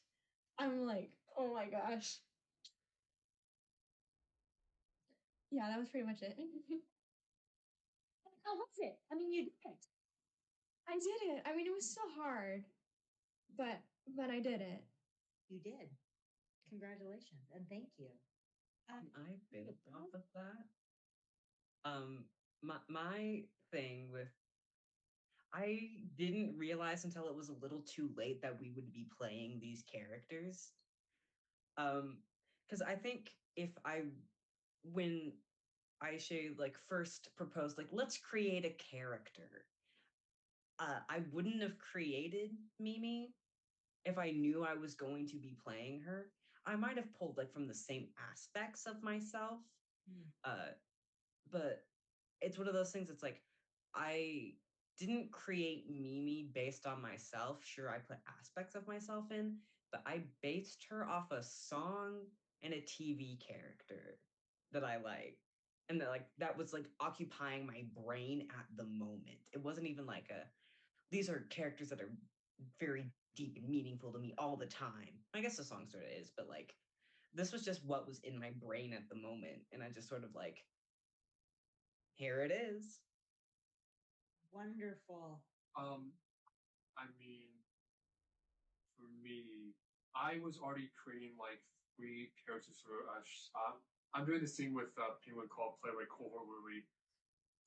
I'm like, oh my gosh. Yeah, that was pretty much it. How was it? I mean, you did it. I did it. I mean, it was so hard, but I did it. You did. Congratulations and thank you. I built off of that. My thing with I didn't realize until it was a little too late that we would be playing these characters. Because I think when Aisha like first proposed, like, let's create a character, I wouldn't have created Mimi if I knew I was going to be playing her. I might have pulled like from the same aspects of myself. But it's one of those things. It's like I didn't create Mimi based on myself. Sure, I put aspects of myself in, but I based her off a song and a TV character that I like. And that was like occupying my brain at the moment. It wasn't even like these are characters that are very deep and meaningful to me all the time. I guess the song sort of is, but like this was just what was in my brain at the moment. And I just sort of like, here it is. Wonderful. I mean, for me, I was already creating like 3 characters for us. I'm doing this thing with Penguin called Playwright Cohort where we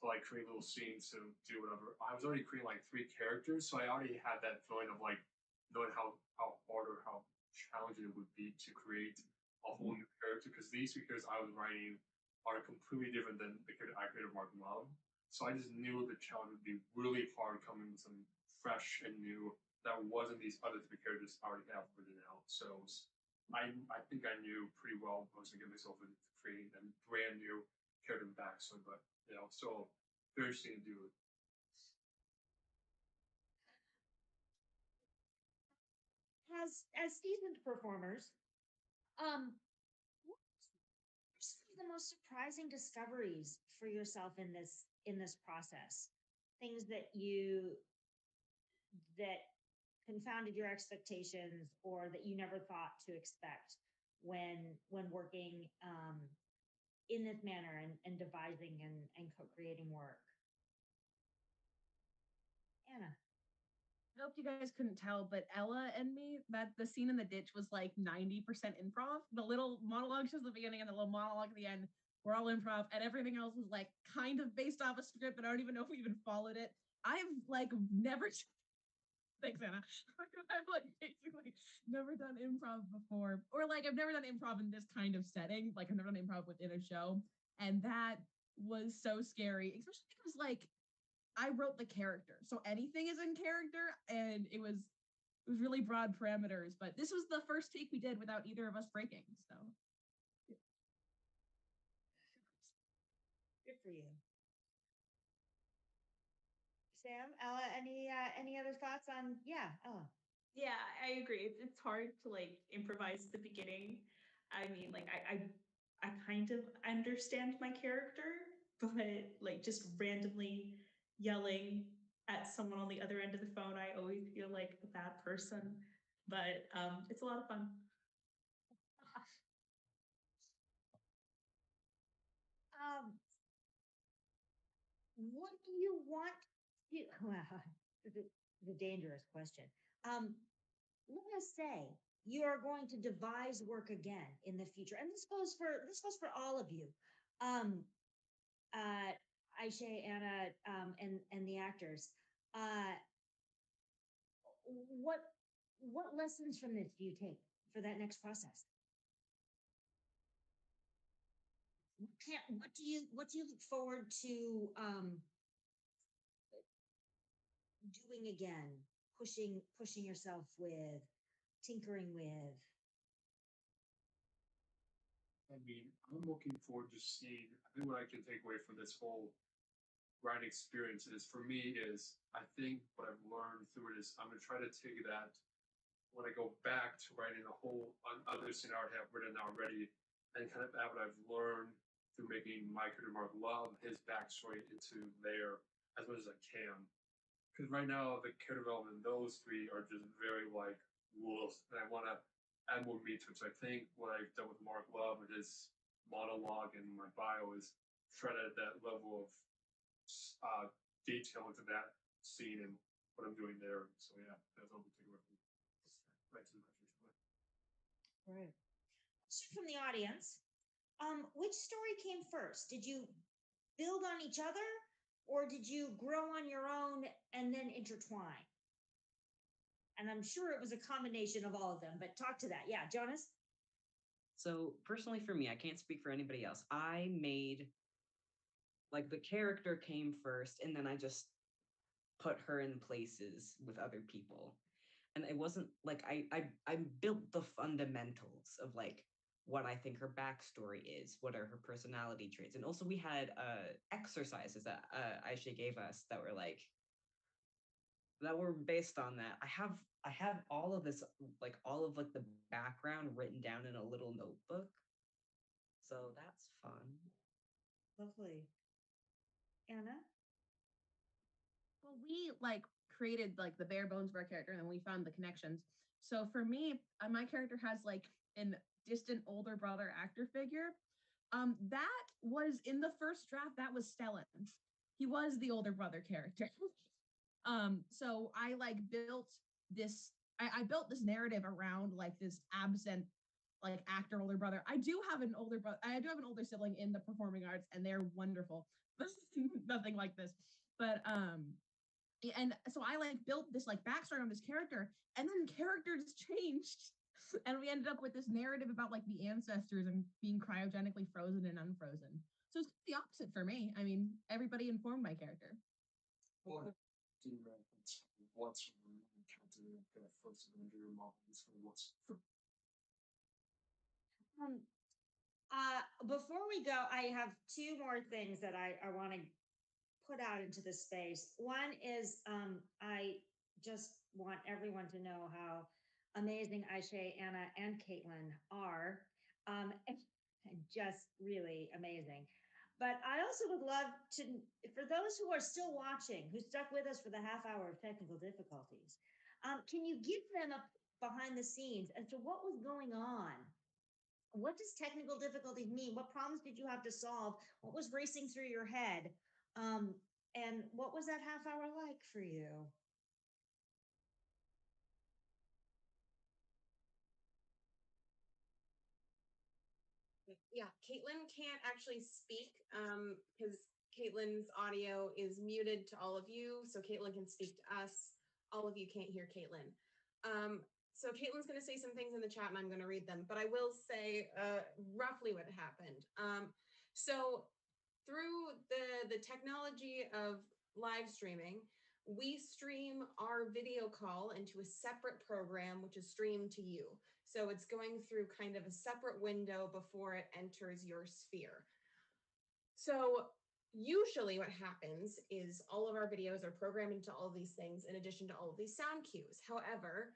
like create little scenes to do whatever. I was already creating like 3 characters, so I already had that feeling of like knowing how hard or how challenging it would be to create a whole new character because these 3 characters I was writing are completely different than the character I created Mark Love. So I just knew the challenge would be really hard coming with some fresh and new that wasn't these other 3 characters I already have written out. So I think I knew pretty well I was gonna get myself into creating a brand new character backstory, but so very interesting to do. As seasoned performers, what are some of the most surprising discoveries for yourself in this process? Things that confounded your expectations or that you never thought to expect when working in this manner and devising and co-creating work. Anna. I hope you guys couldn't tell, but Ella and me, that the scene in the ditch was like 90% improv. The little monologues at the beginning and the little monologue at the end were all improv, and everything else was like kind of based off a script, but I don't even know if we even followed it. I've like never thanks, Anna. I've like basically never done improv before. Or like I've never done improv in this kind of setting. Like I've never done improv within a show. And that was so scary, especially because like I wrote the character, so anything is in character, and it was really broad parameters. But this was the first take we did without either of us breaking. So good for you, Sam. Ella, any other thoughts on? Yeah, Ella. Yeah, I agree. It's hard to like improvise at the beginning. I mean, like I kind of understand my character, but like just randomly yelling at someone on the other end of the phone, I always feel like a bad person. But it's a lot of fun. What do you want to, well, the dangerous question. Let us say you are going to devise work again in the future, and this goes for all of you. Aisha, Anna, and the actors. What lessons from this do you take for that next process? What do you look forward to doing again, pushing yourself with, tinkering with? I mean, I'm looking forward to seeing. I think what I can take away from this whole writing experience is, for me, is I think what I've learned through it is I'm going to try to take that when I go back to writing a whole other scenario I have written already, and kind of add what I've learned through making my character Mark Love, his backstory into there as much as I can. Because right now the character development, those three are just very like wolves, and I want to add more meat to it. So I think what I've done with Mark Love and his monologue and my bio is try to add that level of detail into that scene and what I'm doing there. So yeah, that's all we take away from right to the question. Right. So from the audience, which story came first? Did you build on each other, or did you grow on your own and then intertwine? And I'm sure it was a combination of all of them, but talk to that. Yeah, Jonas? So personally for me, I can't speak for anybody else. I made, like, the character came first, and then I just put her in places with other people. And it wasn't like I built the fundamentals of like what I think her backstory is, what are her personality traits. And also we had exercises that Aisha gave us that were based on that. I have all of this, like all of like the background written down in a little notebook. So that's fun. Lovely. Anna? Well, we like created like the bare bones of our character, and then we found the connections. So for me, my character has like an distant older brother actor figure. That was in the first draft. That was Stellan. He was the older brother character. So I like built this. I built this narrative around like this absent like actor older brother. I do have an older brother. I do have an older sibling in the performing arts, and they're wonderful. But nothing like this. But and so I like built this like backstory on this character, and then characters changed, and we ended up with this narrative about like the ancestors and being cryogenically frozen and unfrozen. So it's the opposite for me. I mean, everybody informed my character. Well, do you what's kind of frozen under your mom's what's Before we go, I have two more things that I want to put out into the space. One is I just want everyone to know how amazing Aisha, Anna, and Caitlin are. And just really amazing. But I also would love to, for those who are still watching, who stuck with us for the half hour of technical difficulties, can you give them a behind the scenes as to what was going on? What does technical difficulties mean? What problems did you have to solve? What was racing through your head? And what was that half hour like for you? Yeah, Caitlin can't actually speak because Caitlin's audio is muted to all of you. So Caitlin can speak to us. All of you can't hear Caitlin. So Caitlin's going to say some things in the chat and I'm going to read them, but I will say roughly what happened. So through the technology of live streaming, we stream our video call into a separate program, which is streamed to you. So it's going through kind of a separate window before it enters your sphere. So usually what happens is all of our videos are programmed into all of these things in addition to all of these sound cues. However,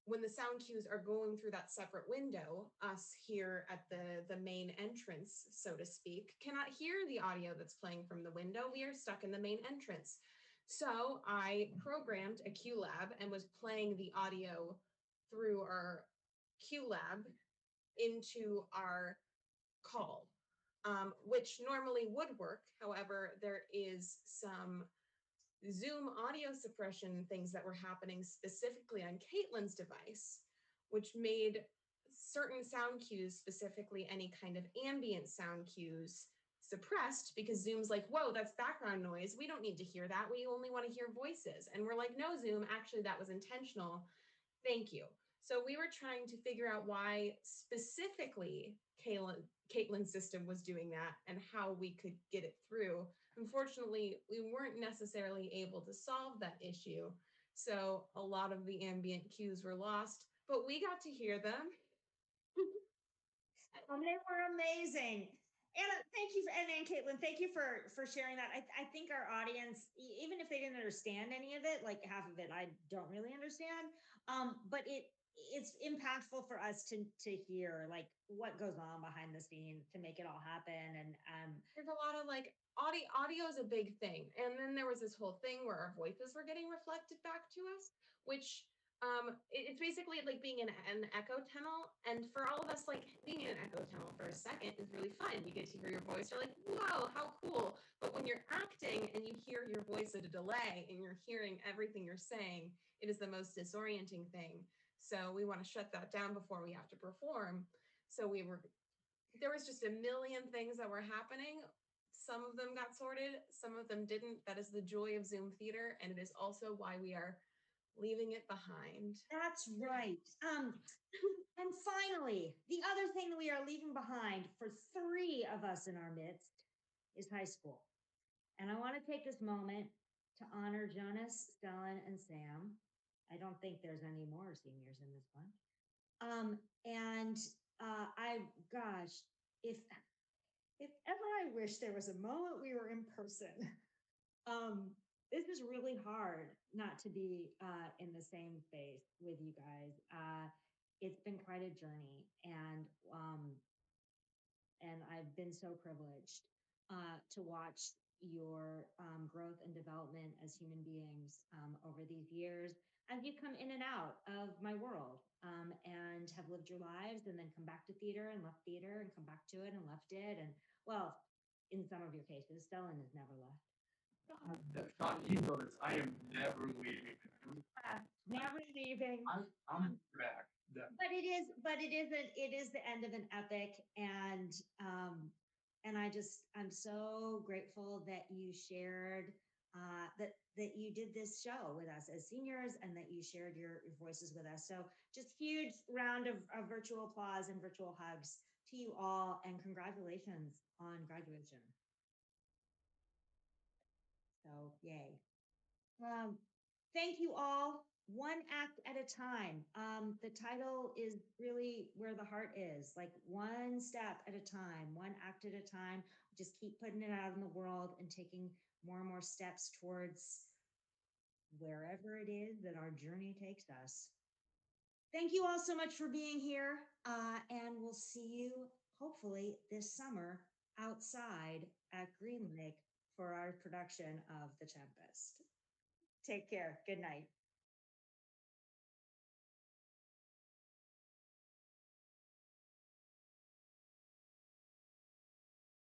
when the sound cues are going through that separate window, us here at the main entrance, so to speak, cannot hear the audio that's playing from the window. We are stuck in the main entrance. So I programmed a QLab and was playing the audio through our QLab into our call, which normally would work. However, there is some Zoom audio suppression things that were happening specifically on Caitlin's device, which made certain sound cues, specifically any kind of ambient sound cues, suppressed because Zoom's like, whoa, that's background noise. We don't need to hear that. We only want to hear voices. And we're like, no, Zoom, actually, that was intentional. Thank you. So we were trying to figure out why specifically Caitlin's system was doing that and how we could get it through. Unfortunately, we weren't necessarily able to solve that issue. So a lot of the ambient cues were lost, but we got to hear them. They were amazing. Anna, thank you, and Caitlin, thank you for sharing that. I think our audience, even if they didn't understand any of it, like half of it, I don't really understand. But it's impactful for us to hear like what goes on behind the scenes to make it all happen. And there's a lot of like audio is a big thing. And then there was this whole thing where our voices were getting reflected back to us, which it's basically like being in an echo tunnel. And for all of us, like being in an echo tunnel for a second is really fun. You get to hear your voice. You're like, wow, how cool. But when you're acting and you hear your voice at a delay and you're hearing everything you're saying, it is the most disorienting thing. So we want to shut that down before we have to perform. So there was just a million things that were happening. Some of them got sorted, some of them didn't. That is the joy of Zoom theater. And it is also why we are leaving it behind. That's right. And finally, the other thing that we are leaving behind for 3 of us in our midst is high school. And I want to take this moment to honor Jonas, Stellan, and Sam. I don't think there's any more seniors in this bunch. Gosh, if ever I wish there was a moment we were in person. This is really hard not to be in the same space with you guys. It's been quite a journey, and I've been so privileged to watch your growth and development as human beings over these years as you come in and out of my world and have lived your lives and then come back to theater and left theater and come back to it and left it. And well, in some of your cases, Stellan has never left. Sean, you know this. I am never leaving. Never leaving. I'm back. But it is the end of an epic, and I'm so grateful that you shared that you did this show with us as seniors and that you shared your voices with us. So just huge round of virtual applause and virtual hugs to you all, and congratulations on graduation. So yay. Thank you all. One act at a time. The title is really where the heart is, like one step at a time, one act at a time. Just keep putting it out in the world and taking more and more steps towards wherever it is that our journey takes us. Thank you all so much for being here, and we'll see you hopefully this summer outside at Green Lake for our production of The Tempest. Take care. Good night.